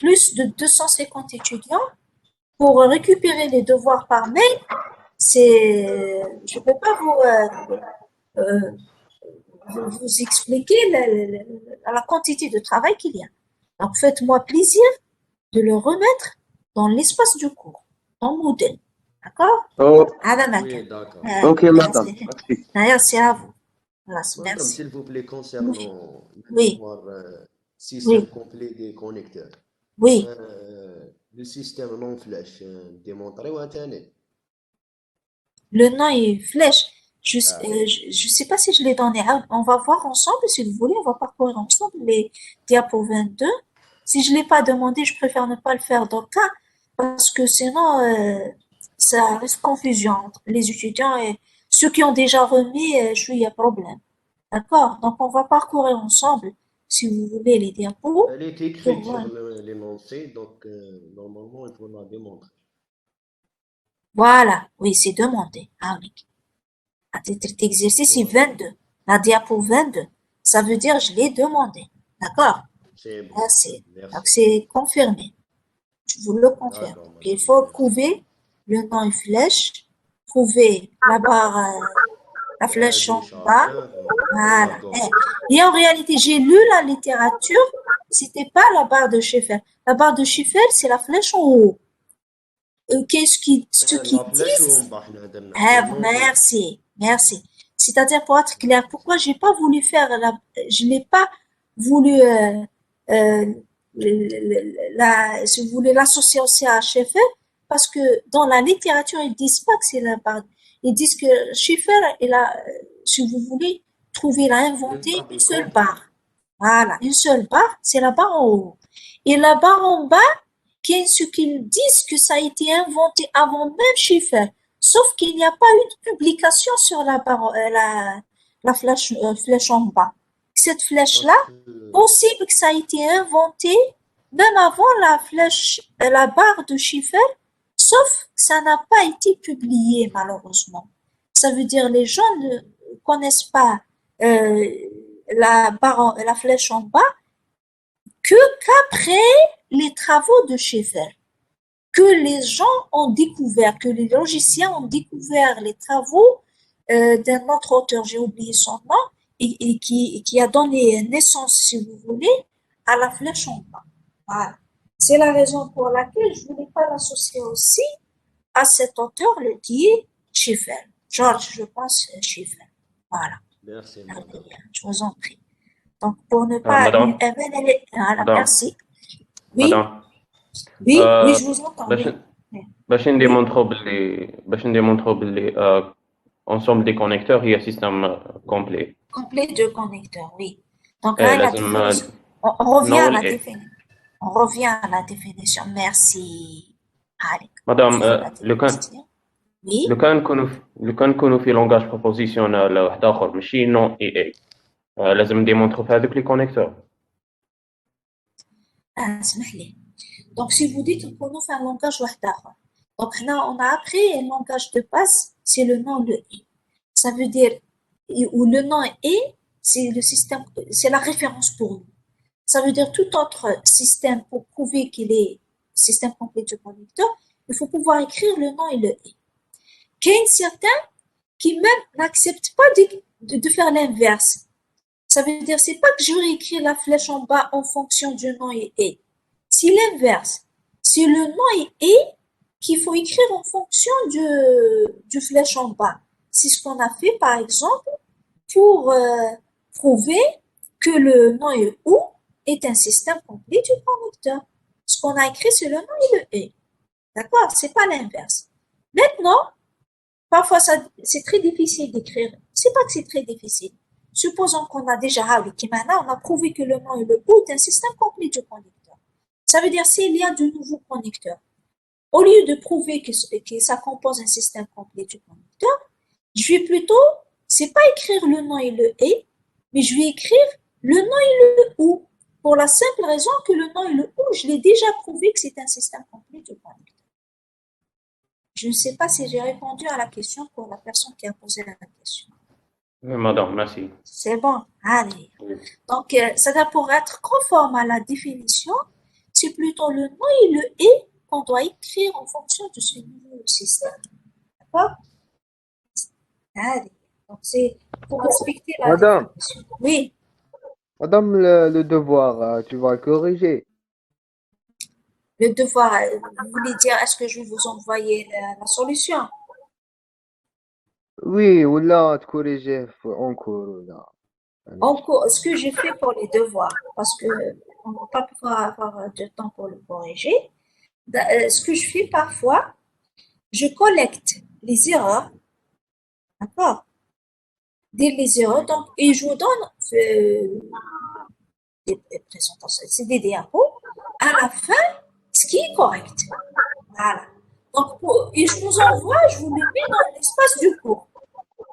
Speaker 1: plus de 250 étudiants, pour récupérer les devoirs par mail, je ne peux pas vous expliquer la quantité de travail qu'il y a. Donc, faites-moi plaisir de le remettre dans l'espace du cours, dans Moodle. D'accord?
Speaker 6: Oui, d'accord.
Speaker 5: Ok, madame.
Speaker 1: D'ailleurs, c'est à vous. Voilà,
Speaker 6: Madame,
Speaker 1: merci.
Speaker 6: s'il vous plaît, concernant
Speaker 1: Oui.
Speaker 6: le système
Speaker 1: Oui.
Speaker 6: complet des connecteurs,
Speaker 1: Oui.
Speaker 6: le système non flash démontré ou atteint?
Speaker 1: Le nom est flèche. Je sais pas si je l'ai donné. On va voir ensemble, si vous voulez, on va parcourir ensemble les diapos 22. Si je l'ai pas demandé, je préfère ne pas le faire dans le cas, parce que sinon, ça reste confusion entre les étudiants et ceux qui ont déjà remis, il y a problème. D'accord? Donc, on va parcourir ensemble, si vous voulez, les diapos.
Speaker 6: Elle est écrite sur l'énoncé, donc normalement, il faut la démontrer.
Speaker 1: Voilà. Oui, c'est demandé. Ah oui. À titre d'exercice, c'est 22. La diapo 22. Ça veut dire, je l'ai demandé. D'accord?
Speaker 6: C'est bon.
Speaker 1: Merci.
Speaker 6: Merci.
Speaker 1: Donc, c'est confirmé. Je vous le confirme.
Speaker 6: D'accord,
Speaker 1: Donc, il faut prouver le nom et flèche, prouver la barre, la flèche en bas. Voilà. Et en réalité, j'ai lu la littérature, c'était pas la barre de Schaeffer. La barre de Schaeffer, c'est la flèche en haut. Qu'est-ce qui disent? Merci, merci. C'est-à-dire, pour être clair, pourquoi j'ai pas voulu faire je n'ai pas voulu, si vous voulez, l'associer aussi à Schaeffer, parce que dans la littérature, ils disent pas que c'est la barre. Ils disent que Schaeffer, si vous voulez, il a inventé une seule barre. Voilà, une seule barre, c'est la barre en haut. Et la barre en bas, ce qu'ils disent que ça a été inventé avant même Schaeffer. Sauf qu'il n'y a pas eu de publication sur la barre, la flèche en bas. Cette flèche-là, possible que ça a été inventé même avant la barre de Schaeffer, sauf que ça n'a pas été publié, malheureusement. Ça veut dire les gens ne connaissent pas la flèche en bas qu'après les travaux de Schaeffer, que les gens ont découvert, que les logiciens ont découvert les travaux d'un autre auteur, j'ai oublié son nom, et qui a donné naissance, si vous voulez, à la flèche en bas. Voilà. C'est la raison pour laquelle je ne voulais pas l'associer aussi à cet auteur, qui est Schaeffer. George, je pense, Schaeffer. Voilà.
Speaker 6: Merci, madame.
Speaker 1: Je vous en prie. Donc, pour ne pas...
Speaker 2: madame.
Speaker 1: Voilà,
Speaker 2: Madame.
Speaker 1: merci. Oui,
Speaker 2: madame.
Speaker 1: oui, oui, je vous entends.
Speaker 2: باش نديمونطرو باللي ensemble des connecteurs هي système complet.
Speaker 1: Complet de connecteurs, oui. Donc
Speaker 2: Eh,
Speaker 1: là,
Speaker 2: لازم
Speaker 1: on revient à la
Speaker 2: نقول
Speaker 1: définition. On revient à la définition. Merci. Allez.
Speaker 2: مدام
Speaker 1: Oui.
Speaker 2: لو كان نكونوا في لونغاج بروبوزيسيونال واحد اخر ماشي نون اي لازم نديمونطرو في هذوك لي كونيكتور.
Speaker 1: اسمح لي. Donc si vous dites qu'on nous fait un langage واحد اخر. Donc là, on a appris un langage de base, c'est le nom, le et. Ça veut dire, où le nom est, c'est le système, c'est la référence pour nous. Ça veut dire tout autre système pour prouver qu'il est système complet de connecteur, il faut pouvoir écrire le nom et le et. Qu'il y a certains qui même n'acceptent pas de faire l'inverse. Ça veut dire, c'est pas que je réécris la flèche en bas en fonction du nom et. C'est l'inverse. C'est le nom et qu'il faut écrire en fonction du flèche en bas. C'est ce qu'on a fait, par exemple, pour prouver que le nom et ou est un système complet du connecteur. Ce qu'on a écrit, c'est le nom et le et. D'accord? C'est pas l'inverse. Maintenant, parfois, c'est très difficile d'écrire. C'est pas que c'est très difficile. Supposons qu'on a déjà on a prouvé que le nom et le ou est un système complet du connecteur. Ça veut dire s'il y a de nouveaux connecteurs, au lieu de prouver que ça compose un système complet du connecteur, je vais plutôt, c'est pas écrire le nom et le et, mais je vais écrire le nom et le ou, pour la simple raison que le nom et le ou, je l'ai déjà prouvé que c'est un système complet du connecteur. Je ne sais pas si j'ai répondu à la question pour la personne qui a posé la question.
Speaker 2: Oui, madame, merci.
Speaker 1: C'est bon, allez.
Speaker 2: Oui.
Speaker 1: Donc, ça doit pour être conforme à la définition, c'est plutôt le nom et le et qu'on doit écrire en fonction de ce nouveau système. D'accord? Allez. Donc, c'est pour respecter la
Speaker 7: Madame,
Speaker 1: définition. Oui,
Speaker 7: madame, le devoir, tu vas le corriger.
Speaker 1: le devoir, vous voulez dire, est-ce que je vais vous envoyer la solution?
Speaker 7: Oui, ou là, te corriger en cours, ou là.
Speaker 1: Ce que j'ai fait pour les devoirs, parce que on ne va pas pouvoir avoir de temps pour le corriger. Ce que je fais parfois, je collecte les erreurs, d'accord? Dès les erreurs, donc, et je vous donne des présentations, c'est des diapos. À la fin, ce qui est correct. Voilà. Donc, et je vous envoie, je vous le mets dans l'espace du cours.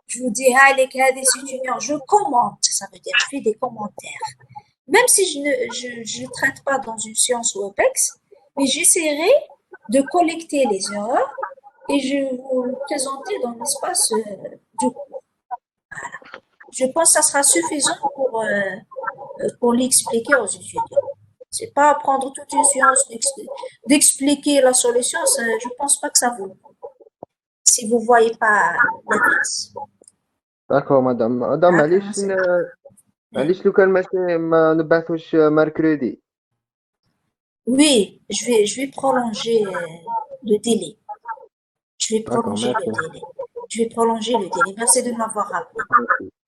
Speaker 1: Je vous dis, ah, les cas des étudiants, je commente, ça veut dire, je fais des commentaires. Même si je ne traite pas dans une science ou OPEX, mais j'essaierai de collecter les erreurs et je vais vous le présenter dans l'espace du cours. Voilà. Je pense que ça sera suffisant pour l'expliquer aux étudiants. C'est pas prendre toute une science d'expliquer la solution, je pense pas que ça vaut le coup. Si vous voyez pas l'inverse.
Speaker 7: D'accord, madame. مدام معليش لو كان ما نبعثوش mercredi.
Speaker 1: Oui, je vais prolonger le délai. Je vais
Speaker 7: D'accord,
Speaker 1: prolonger
Speaker 7: merci.
Speaker 1: le délai. Je vais prolonger le délai. Merci de m'avoir rappelé.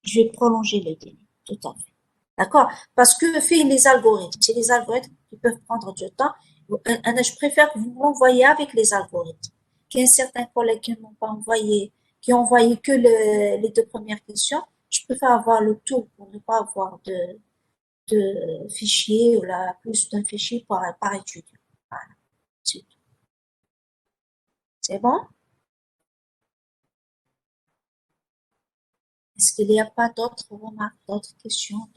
Speaker 1: Je vais prolonger le délai. Tout à fait. D'accord? Parce que fait les algorithmes, c'est les algorithmes qui peuvent prendre du temps. Je préfère que vous m'envoyez avec les algorithmes. Qu'il y ait certains collègues qui n'ont pas envoyé, qui ont envoyé que les deux premières questions, je préfère avoir le tout pour ne pas avoir de fichiers ou là, plus d'un fichier par étudiant. Voilà. C'est tout. C'est bon? Est-ce qu'il n'y a pas d'autres remarques, d'autres questions,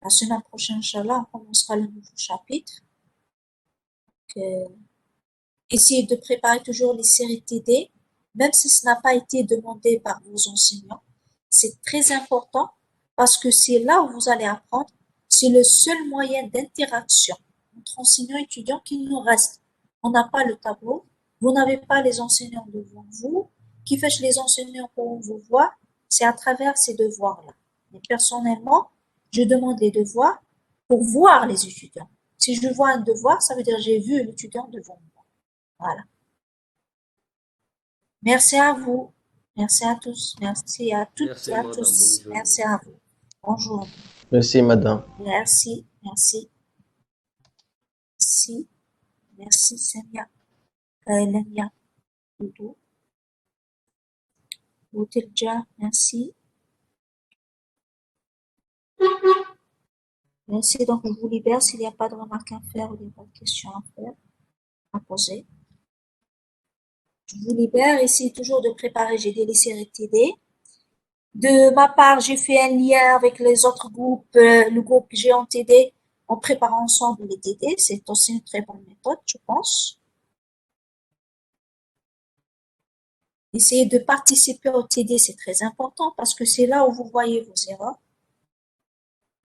Speaker 1: la semaine prochaine, Inch'Allah, on commencera le nouveau chapitre. Essayez de préparer toujours les séries TD, même si ce n'a pas été demandé par vos enseignants. C'est très important parce que c'est là où vous allez apprendre. C'est le seul moyen d'interaction entre enseignants et étudiants qui nous reste. On n'a pas le tableau, vous n'avez pas les enseignants devant vous, qui fait les enseignants pour vous voir, c'est à travers ces devoirs-là. Mais personnellement, je demande les devoirs pour voir les étudiants. Si je vois un devoir, ça veut dire j'ai vu l'étudiant devant moi. Voilà. Merci à vous. Merci à tous. Merci à toutes
Speaker 6: Merci,
Speaker 1: et à
Speaker 6: madame.
Speaker 1: tous.
Speaker 6: Bonjour.
Speaker 1: Merci à vous. Bonjour.
Speaker 4: Merci, madame.
Speaker 1: Merci. Merci. Merci. Merci, Samia. Lamia. Doudou. Boutelja. Merci. Merci. Donc, je vous libère s'il n'y a pas de remarques à faire ou des questions à faire, à poser. Je vous libère. Essayez toujours de préparer. J'ai délaissé les TD. De ma part, j'ai fait un lien avec les autres groupes, le groupe que j'ai en TD, en préparant ensemble les TD. C'est aussi une très bonne méthode, je pense. Essayez de participer au TD, c'est très important parce que c'est là où vous voyez vos erreurs.